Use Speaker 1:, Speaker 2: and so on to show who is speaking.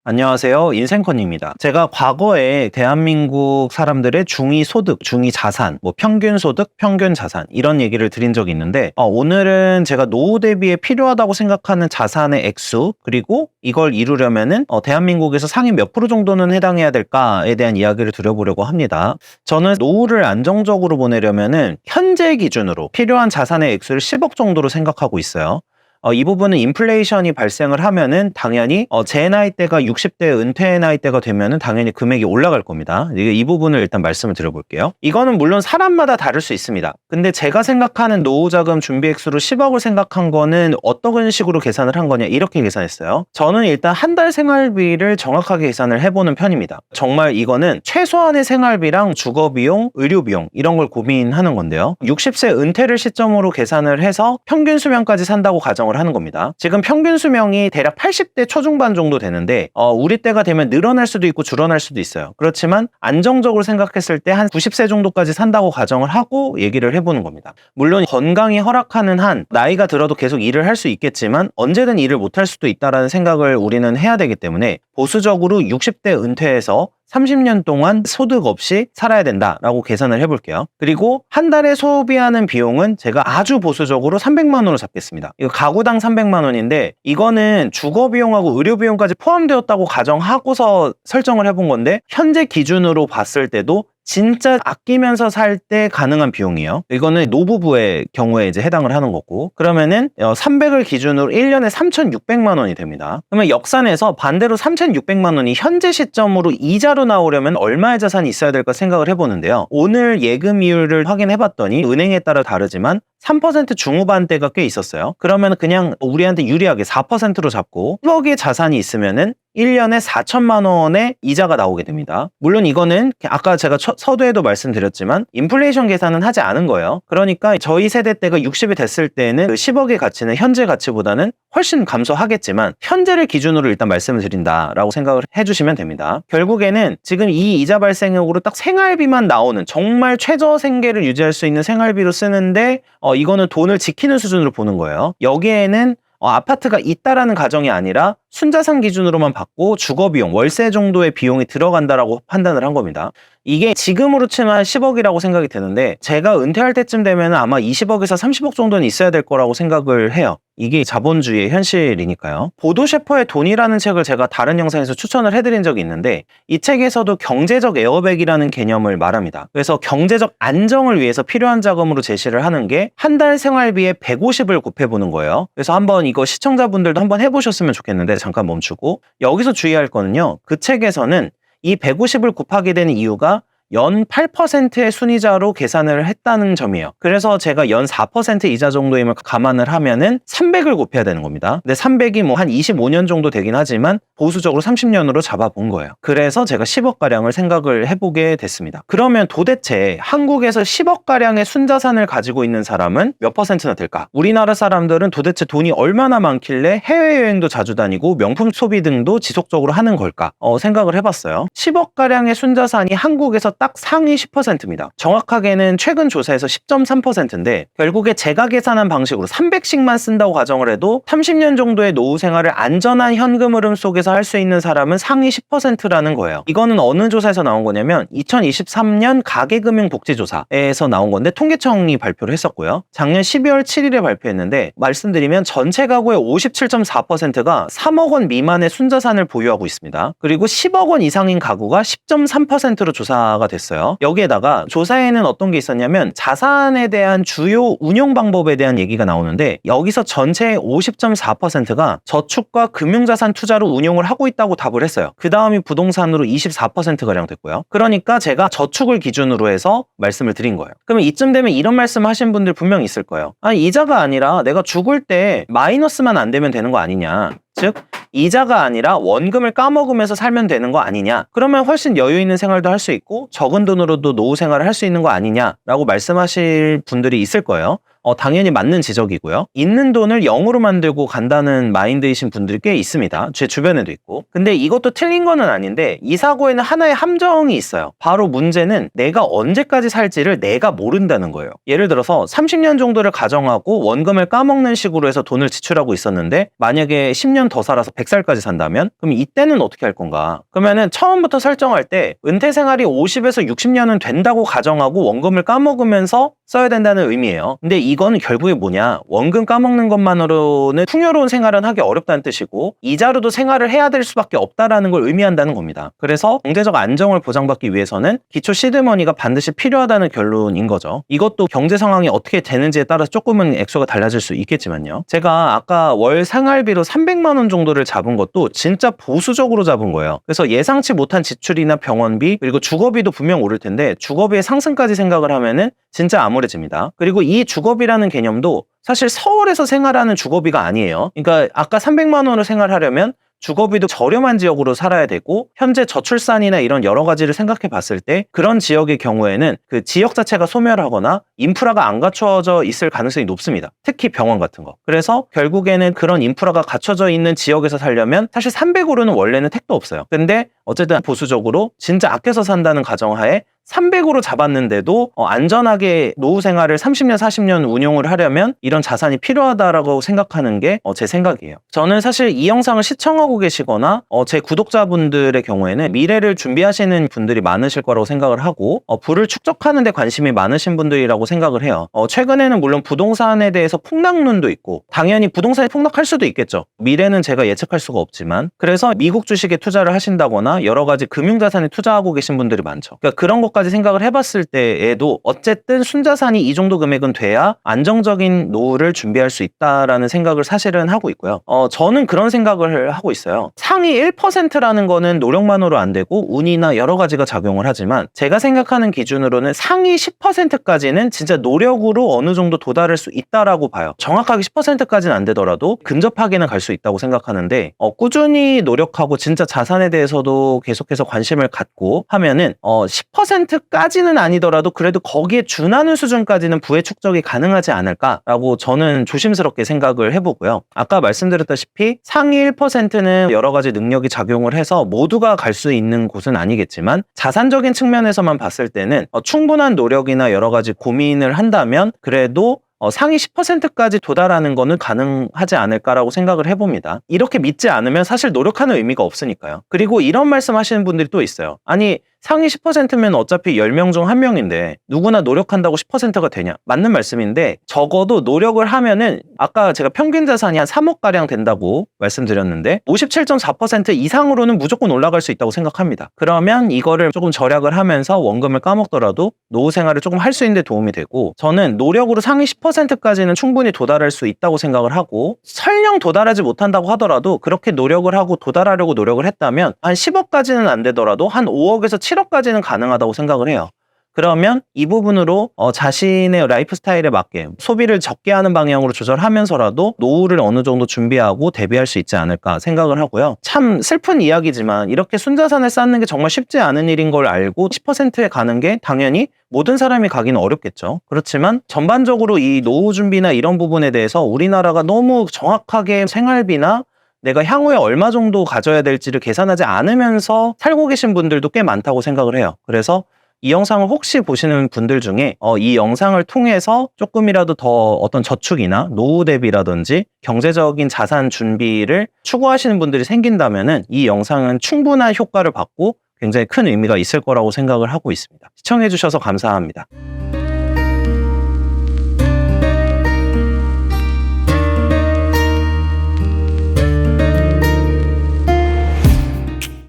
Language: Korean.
Speaker 1: 안녕하세요. 인생컨입니다. 제가 과거에 대한민국 사람들의 중위 소득, 중위 자산, 평균 소득, 평균 자산 이런 얘기를 드린 적이 있는데 오늘은 제가 노후 대비에 필요하다고 생각하는 자산의 액수 그리고 이걸 이루려면은 대한민국에서 상위 몇 프로 정도는 해당해야 될까에 대한 이야기를 드려보려고 합니다. 저는 노후를 안정적으로 보내려면은 현재 기준으로 필요한 자산의 액수를 10억 정도로 생각하고 있어요. 이 부분은 인플레이션이 발생을 하면은 당연히 제 나이대가 60대 은퇴 나이대가 되면은 당연히 금액이 올라갈 겁니다. 이 부분을 일단 말씀을 드려볼게요. 이거는 물론 사람마다 다를 수 있습니다. 근데 제가 생각하는 노후자금 준비액수로 10억을 생각한 거는 어떤 식으로 계산을 한 거냐 이렇게 계산했어요. 저는 일단 한 달 생활비를 정확하게 계산을 해보는 편입니다. 정말 이거는 최소한의 생활비랑 주거비용, 의료비용 이런 걸 고민하는 건데요. 60세 은퇴를 시점으로 계산을 해서 평균 수명까지 산다고 가정 하는 겁니다. 지금 평균 수명이 대략 80대 초중반 정도 되는데 우리 때가 되면 늘어날 수도 있고 줄어날 수도 있어요. 그렇지만 안정적으로 생각했을 때 한 90세 정도까지 산다고 가정을 하고 얘기를 해보는 겁니다. 물론 건강이 허락하는 한 나이가 들어도 계속 일을 할 수 있겠지만 언제든 일을 못할 수도 있다는 생각을 우리는 해야 되기 때문에 보수적으로 60대 은퇴해서 30년 동안 소득 없이 살아야 된다라고 계산을 해볼게요. 그리고 한 달에 소비하는 비용은 제가 아주 보수적으로 300만 원으로 잡겠습니다. 이거 가구당 300만 원인데 이거는 주거 비용하고 의료 비용까지 포함되었다고 가정하고서 설정을 해본 건데 현재 기준으로 봤을 때도 진짜 아끼면서 살 때 가능한 비용이에요. 이거는 노부부의 경우에 이제 해당을 하는 거고 그러면은 300을 기준으로 1년에 3,600만 원이 됩니다. 그러면 역산해서 반대로 3,600만 원이 현재 시점으로 이자로 나오려면 얼마의 자산이 있어야 될까 생각을 해보는데요. 오늘 예금이율을 확인해 봤더니 은행에 따라 다르지만 3% 중후반대가 꽤 있었어요. 그러면 그냥 우리한테 유리하게 4%로 잡고 10억의 자산이 있으면은 1년에 4천만 원의 이자가 나오게 됩니다. 물론 이거는 아까 제가 서두에도 말씀드렸지만 인플레이션 계산은 하지 않은 거예요. 그러니까 저희 세대 때가 60이 됐을 때는 그 10억의 가치는 현재 가치보다는 훨씬 감소하겠지만 현재를 기준으로 일단 말씀을 드린다라고 생각을 해주시면 됩니다. 결국에는 지금 이 이자 발생액으로 딱 생활비만 나오는 정말 최저 생계를 유지할 수 있는 생활비로 쓰는데 이거는 돈을 지키는 수준으로 보는 거예요. 여기에는 아파트가 있다라는 가정이 아니라 순자산 기준으로만 받고 주거비용, 월세 정도의 비용이 들어간다라고 판단을 한 겁니다. 이게 지금으로 치면 10억이라고 생각이 드는데 제가 은퇴할 때쯤 되면 아마 20억에서 30억 정도는 있어야 될 거라고 생각을 해요. 이게 자본주의의 현실이니까요. 보도 셰퍼의 돈이라는 책을 제가 다른 영상에서 추천을 해드린 적이 있는데 이 책에서도 경제적 에어백이라는 개념을 말합니다. 그래서 경제적 안정을 위해서 필요한 자금으로 제시를 하는 게 한 달 생활비에 150을 곱해보는 거예요. 그래서 한번 이거 시청자분들도 한번 해보셨으면 좋겠는데 잠깐 멈추고 여기서 주의할 거는요. 그 책에서는 이 150을 곱하게 되는 이유가 연 8%의 순이자로 계산을 했다는 점이에요. 그래서 제가 연 4% 이자 정도임을 감안을 하면은 300을 곱해야 되는 겁니다. 근데 300이 한 25년 정도 되긴 하지만 보수적으로 30년으로 잡아본 거예요. 그래서 제가 10억가량을 생각을 해보게 됐습니다. 그러면 도대체 한국에서 10억가량의 순자산을 가지고 있는 사람은 몇 퍼센트나 될까? 우리나라 사람들은 도대체 돈이 얼마나 많길래 해외여행도 자주 다니고 명품 소비 등도 지속적으로 하는 걸까? 생각을 해봤어요. 10억가량의 순자산이 한국에서 딱 상위 10%입니다. 정확하게는 최근 조사에서 10.3%인데 결국에 제가 계산한 방식으로 300씩만 쓴다고 가정을 해도 30년 정도의 노후 생활을 안전한 현금 흐름 속에서 할 수 있는 사람은 상위 10%라는 거예요. 이거는 어느 조사에서 나온 거냐면 2023년 가계금융복지조사에서 나온 건데 통계청이 발표를 했었고요. 작년 12월 7일에 발표했는데 말씀드리면 전체 가구의 57.4%가 3억 원 미만의 순자산을 보유하고 있습니다. 그리고 10억 원 이상인 가구가 10.3%로 조사가 됐어요. 여기에다가 조사에는 어떤 게 있었냐면 자산에 대한 주요 운용 방법에 대한 얘기가 나오는데 여기서 전체의 50.4%가 저축과 금융자산 투자로 운용을 하고 있다고 답을 했어요. 그 다음이 부동산으로 24%가량 됐고요. 그러니까 제가 저축을 기준으로 해서 말씀을 드린 거예요. 그러면 이쯤 되면 이런 말씀 하신 분들 분명 있을 거예요. 아니 이자가 아니라 내가 죽을 때 마이너스만 안 되면 되는 거 아니냐. 즉 이자가 아니라 원금을 까먹으면서 살면 되는 거 아니냐. 그러면 훨씬 여유 있는 생활도 할 수 있고 적은 돈으로도 노후 생활을 할 수 있는 거 아니냐라고 말씀하실 분들이 있을 거예요. 당연히 맞는 지적이고요. 있는 돈을 0으로 만들고 간다는 마인드이신 분들이 꽤 있습니다. 제 주변에도 있고. 근데 이것도 틀린 거는 아닌데 이 사고에는 하나의 함정이 있어요. 바로 문제는 내가 언제까지 살지를 내가 모른다는 거예요. 예를 들어서 30년 정도를 가정하고 원금을 까먹는 식으로 해서 돈을 지출하고 있었는데 만약에 10년 더 살아서 100살까지 산다면 그럼 이때는 어떻게 할 건가? 그러면은 처음부터 설정할 때 은퇴 생활이 50에서 60년은 된다고 가정하고 원금을 까먹으면서 써야 된다는 의미예요. 근데 이거는 결국에 뭐냐? 원금 까먹는 것만으로는 풍요로운 생활은 하기 어렵다는 뜻이고 이자로도 생활을 해야 될 수밖에 없다라는 걸 의미한다는 겁니다. 그래서 경제적 안정을 보장받기 위해서는 기초 시드머니가 반드시 필요하다는 결론인 거죠. 이것도 경제 상황이 어떻게 되는지에 따라서 조금은 액수가 달라질 수 있겠지만요. 제가 아까 월 생활비로 300만 원 정도를 잡은 것도 진짜 보수적으로 잡은 거예요. 그래서 예상치 못한 지출이나 병원비 그리고 주거비도 분명 오를 텐데 주거비의 상승까지 생각을 하면은 진짜 암울해집니다. 그리고 이 주거비라는 개념도 사실 서울에서 생활하는 주거비가 아니에요. 그러니까 아까 300만 원을 생활하려면 주거비도 저렴한 지역으로 살아야 되고 현재 저출산이나 이런 여러 가지를 생각해 봤을 때 그런 지역의 경우에는 그 지역 자체가 소멸하거나 인프라가 안 갖춰져 있을 가능성이 높습니다. 특히 병원 같은 거. 그래서 결국에는 그런 인프라가 갖춰져 있는 지역에서 살려면 사실 300으로는 원래는 택도 없어요. 근데 어쨌든 보수적으로 진짜 아껴서 산다는 가정하에 300으로 잡았는데도 안전하게 노후 생활을 30년, 40년 운용을 하려면 이런 자산이 필요하다라고 생각하는 게 제 생각이에요. 저는 사실 이 영상을 시청하고 계시거나 제 구독자분들의 경우에는 미래를 준비하시는 분들이 많으실 거라고 생각을 하고 부를 축적하는 데 관심이 많으신 분들이라고 생각을 해요. 최근에는 물론 부동산에 대해서 폭락론도 있고 당연히 부동산이 폭락할 수도 있겠죠. 미래는 제가 예측할 수가 없지만 그래서 미국 주식에 투자를 하신다거나 여러 가지 금융자산에 투자하고 계신 분들이 많죠. 그러니까 그런 것까지 생각을 해봤을 때에도 어쨌든 순자산이 이 정도 금액은 돼야 안정적인 노후를 준비할 수 있다라는 생각을 사실은 하고 있고요. 저는 그런 생각을 하고 있어요. 상위 1%라는 거는 노력만으로 안 되고 운이나 여러 가지가 작용을 하지만 제가 생각하는 기준으로는 상위 10%까지는 진짜 노력으로 어느 정도 도달할 수 있다라고 봐요. 정확하게 10%까지는 안 되더라도 근접하게는 갈 수 있다고 생각하는데 꾸준히 노력하고 진짜 자산에 대해서도 계속해서 관심을 갖고 하면은 10%까지는 아니더라도 그래도 거기에 준하는 수준까지는 부의 축적이 가능하지 않을까라고 저는 조심스럽게 생각을 해보고요. 아까 말씀드렸다시피 상위 1%는 여러 가지 능력이 작용을 해서 모두가 갈 수 있는 곳은 아니겠지만 자산적인 측면에서만 봤을 때는 충분한 노력이나 여러 가지 고민을 한다면 그래도 상위 10%까지 도달하는 거는 가능하지 않을까라고 생각을 해봅니다. 이렇게 믿지 않으면 사실 노력하는 의미가 없으니까요. 그리고 이런 말씀 하시는 분들이 또 있어요. 아니 상위 10%면 어차피 10명 중 1명인데 누구나 노력한다고 10%가 되냐? 맞는 말씀인데 적어도 노력을 하면은 아까 제가 평균 자산이 한 3억가량 된다고 말씀드렸는데 57.4% 이상으로는 무조건 올라갈 수 있다고 생각합니다. 그러면 이거를 조금 절약을 하면서 원금을 까먹더라도 노후 생활을 조금 할 수 있는 데 도움이 되고 저는 노력으로 상위 10%까지는 충분히 도달할 수 있다고 생각을 하고 설령 도달하지 못한다고 하더라도 그렇게 노력을 하고 도달하려고 노력을 했다면 한 10억까지는 안 되더라도 한 5억에서 7억까지는 가능하다고 생각을 해요. 그러면 이 부분으로 자신의 라이프 스타일에 맞게 소비를 적게 하는 방향으로 조절하면서라도 노후를 어느 정도 준비하고 대비할 수 있지 않을까 생각을 하고요. 참 슬픈 이야기지만 이렇게 순자산을 쌓는 게 정말 쉽지 않은 일인 걸 알고 10%에 가는 게 당연히 모든 사람이 가기는 어렵겠죠. 그렇지만 전반적으로 이 노후 준비나 이런 부분에 대해서 우리나라가 너무 정확하게 생활비나 내가 향후에 얼마 정도 가져야 될지를 계산하지 않으면서 살고 계신 분들도 꽤 많다고 생각을 해요. 그래서 이 영상을 혹시 보시는 분들 중에 이 영상을 통해서 조금이라도 더 어떤 저축이나 노후 대비라든지 경제적인 자산 준비를 추구하시는 분들이 생긴다면은 이 영상은 충분한 효과를 받고 굉장히 큰 의미가 있을 거라고 생각을 하고 있습니다. 시청해주셔서 감사합니다.